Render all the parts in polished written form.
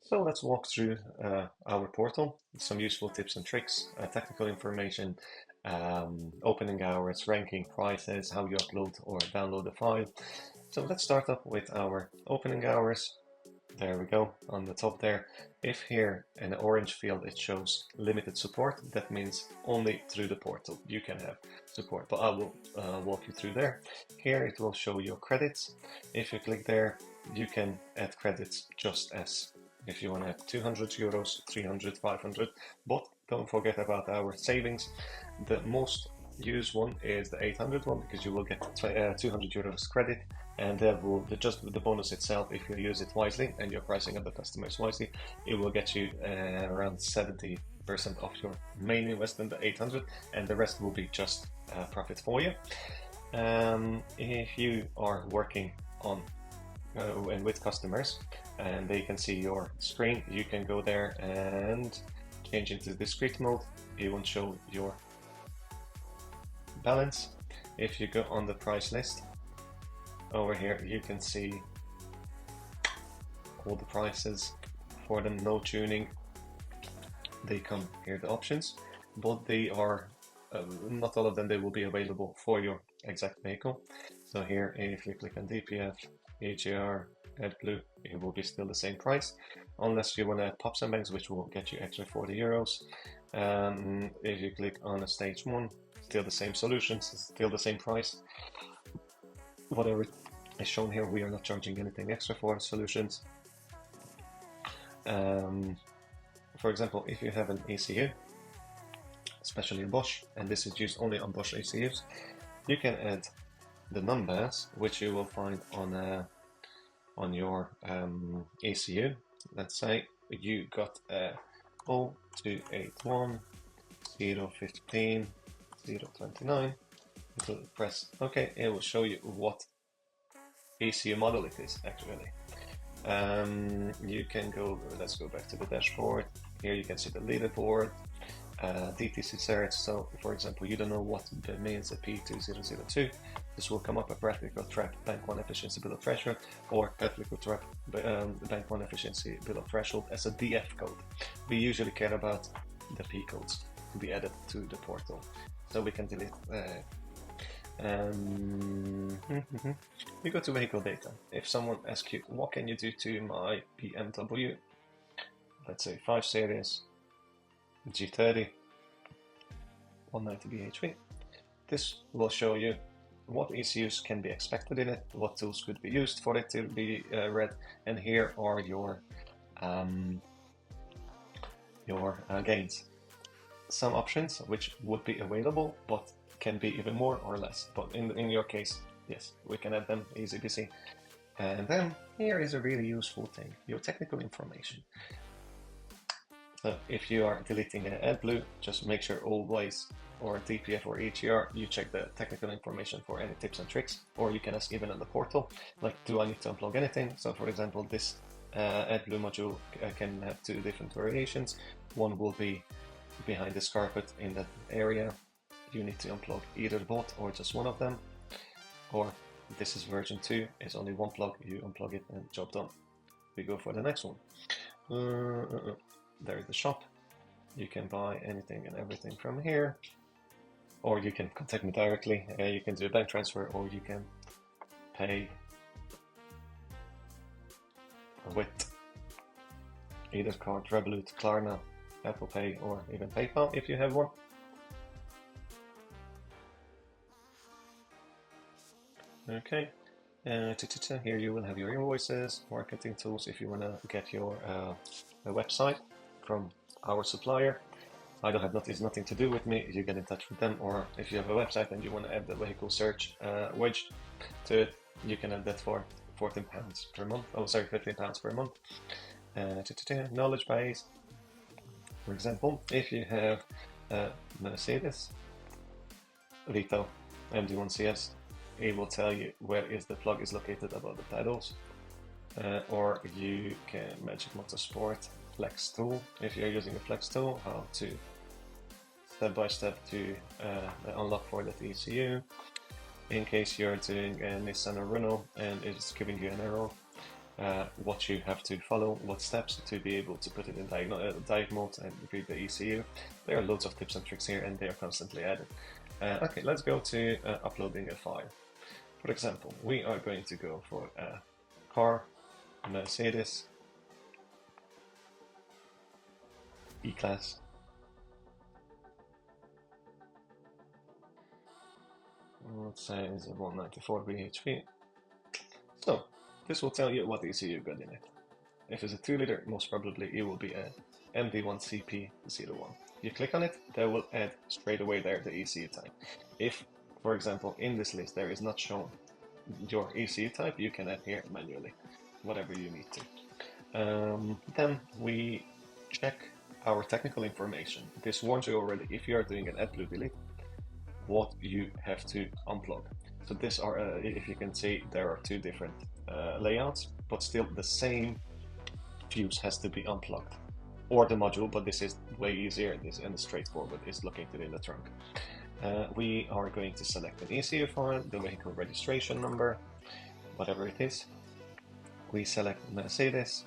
So let's walk through our portal, some useful tips and tricks, technical information, opening hours, ranking prices, how you upload or download a file. So let's start up with our opening hours. There we go on the top there. If here in the orange field it shows limited support, that means only through the portal you can have support, but I will walk you through there. Here it will show your credits. If you click there, you can add credits just as if you want to have 200 euros, 300, 500, but don't forget about our savings. The most used one is the 800 one because you will get 200 euros credit, and that will just the bonus itself, if you use it wisely and you're pricing up the customers wisely, it will get you around 70% of your main investment, the 800, and the rest will be just profit for you. If you are working on and with customers and they can see your screen, you can go there and change into discrete mode. It won't show your balance. If you go on the price list over here, you can see all the prices for them, no tuning. They come here, the options, but they are not all of them, they will be available for your exact vehicle. So here, if you click on DPF, AGR, AdBlue, it will be still the same price, unless you want to add pops and bangs, which will get you extra 40 euros. If you click on a stage 1, still the same solutions, still the same price. Whatever is shown here, we are not charging anything extra for solutions. For example, if you have an ECU, especially a Bosch, and this is used only on Bosch ECUs, you can add the numbers, which you will find on your ECU. Let's say you got 0281 015 029. So press OK. It will show you what ECU model it is actually. You can go. Let's go back to the dashboard. Here you can see the leaderboard. DTC search. So, for example, you don't know what that means, a P2002. This will come up a practical trap bank 1 efficiency below threshold, or practical trap bank 1 efficiency below threshold as a DF code. We usually care about the P codes to be added to the portal, so we can delete. We go to vehicle data. If someone asks you, what can you do to my BMW, let's say 5 Series, G30, 190 bhp. This will show you what ECUs can be expected in it, what tools could be used for it to be read, and here are your gains. Some options which would be available, but can be even more or less. But in your case, yes, we can add them easy peasy. And then here is a really useful thing: your technical information. So if you are deleting an AdBlue, just make sure always, or DPF or HER, you check the technical information for any tips and tricks, or you can ask even on the portal, like, do I need to unplug anything? So for example, this AdBlue module can have 2 different variations. One will be behind this carpet in that area. You need to unplug either both or just one of them. Or this is version 2, it's only one plug, you unplug it and job done. We go for the next one. There is the shop. You can buy anything and everything from here, or you can contact me directly. You can do a bank transfer, or you can pay with either card, Revolut, Klarna, Apple Pay, or even PayPal if you have one. Okay, here you will have your invoices, marketing tools if you want to get your website from our supplier. I don't have nothing to do with me. You get in touch with them, or if you have a website and you want to add the vehicle search wedge to it, you can add that for £14 per month. Oh, sorry, £15 per month. Knowledge base. For example, if you have a Mercedes Vito MD1CS, it will tell you where is the plug is located above the pedals. Or you can Magic Motorsport Flex tool. If you're using a Flex tool, how to step by step to unlock for that ECU. In case you're doing a Nissan or Renault and it's giving you an error, what you have to follow, what steps to be able to put it in diag mode and read the ECU. There are loads of tips and tricks here, and they are constantly added. Okay, let's go to uploading a file. For example, we are going to go for a car, Mercedes, E-Class. Let's say it's a 194 bhp. So, this will tell you what ECU you got in it. If it's a 2-liter, most probably it will be a MD1CP01. You click on it, they will add straight away there the ECU type. If, for example, in this list there is not shown your ECU type, you can add here manually, whatever you need to. Then we check our technical information. This warns you already, if you are doing an AdBlue delete, what you have to unplug. So this are, if you can see, there are two different layouts, but still the same fuse has to be unplugged, or the module, but this is way easier and straightforward, is located in the trunk. We are going to select an ECU file, the vehicle registration number, whatever it is. We select Mercedes,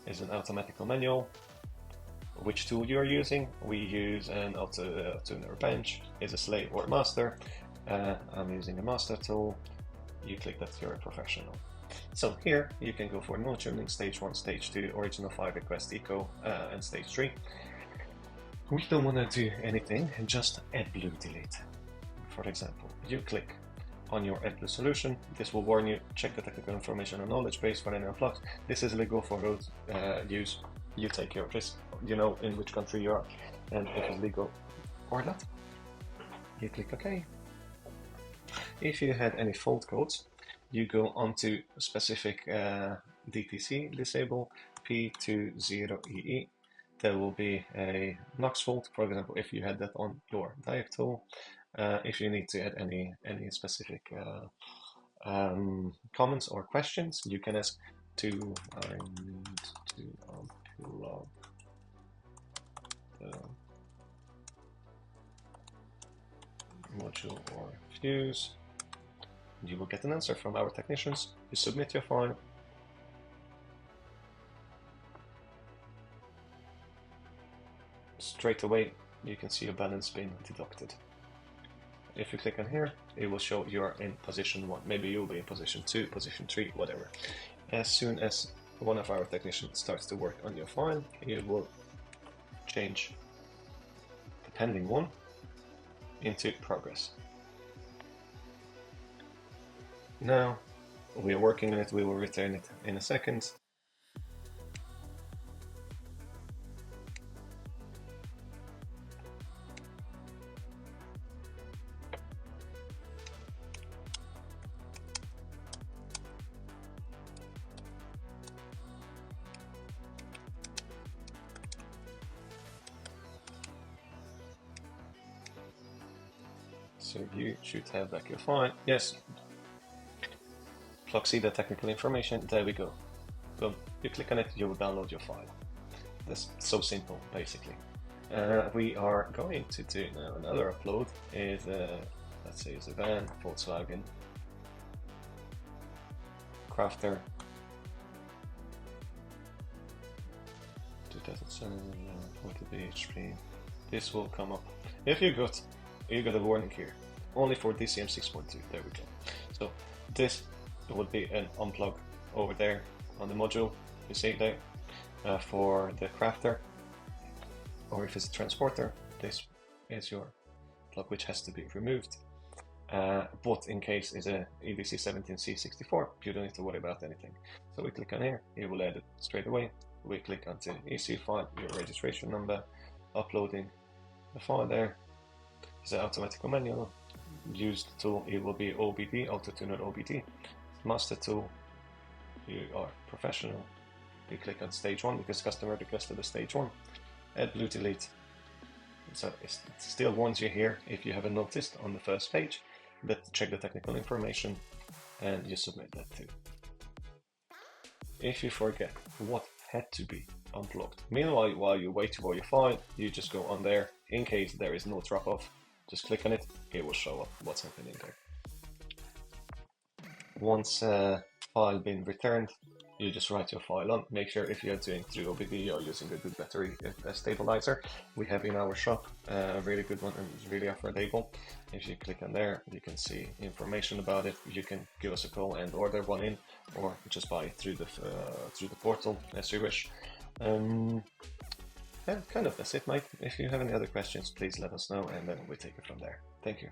is an automatical manual. Which tool you're using? We use an auto tuner bench, is a slave or master. I'm using a master tool. You click that you're a professional. So here you can go for no tuning, stage 1, stage 2, original 5 request eco, and stage 3. We don't want to do anything, just AdBlue delete. For example, you click on your AdBlue solution. This will warn you, check the technical information and knowledge base for any unplugs. This is legal for road use. You take your risk, you know in which country you are, and if it's legal or not. You click OK. If you had any fault codes, you go onto specific DTC disable P20EE. There will be a NOx fault, for example, if you had that on your diag tool. If you need to add any specific comments or questions, you can ask I need to unplug the module or fuse. You will get an answer from our technicians. You submit your file. Straight away, you can see your balance being deducted. If you click on here, it will show you're in position 1. Maybe you'll be in position 2, position 3, whatever. As soon as one of our technicians starts to work on your file, it will change the pending one into progress. Now we are working on it, we will return it in a second. So you should have back your file. Yes. See the technical information. There we go. Boom. You click on it, you will download your file. That's so simple, basically. We are going to do now another upload. Is let's say it's a van, Volkswagen, Crafter, 2007, 40 bhp. This will come up. If you got a warning here, only for DCM 6.2. There we go. So this would be an unplug over there on the module. You see it there for the crafter, or if it's a transporter, this is your plug which has to be removed. But in case it's a EDC 17C64, you don't need to worry about anything. So we click on here, it will add it straight away. We click on the ECU file, your registration number, uploading the file there. It's an automatical manual. Used tool, it will be OBD, Auto Tuner OBD. Master tool, you are professional. You click on stage 1 because customer requested a stage 1. AdBlue delete. So it still warns you here, if you haven't noticed on the first page, that check the technical information and you submit that too. If you forget what had to be unplugged, meanwhile, while you wait for your file, you just go on there. In case there is no drop off, just click on it, it will show up what's happening there. Once file been returned, you just write your file on. Make sure if you're doing through OBD or using a good battery stabilizer, we have in our shop a really good one and it's really affordable. If you click on there, you can see information about it. You can give us a call and order one in, or just buy it through the portal as you wish. And kind of that's it, Mike. If you have any other questions, please let us know, and then we take it from there. Thank you.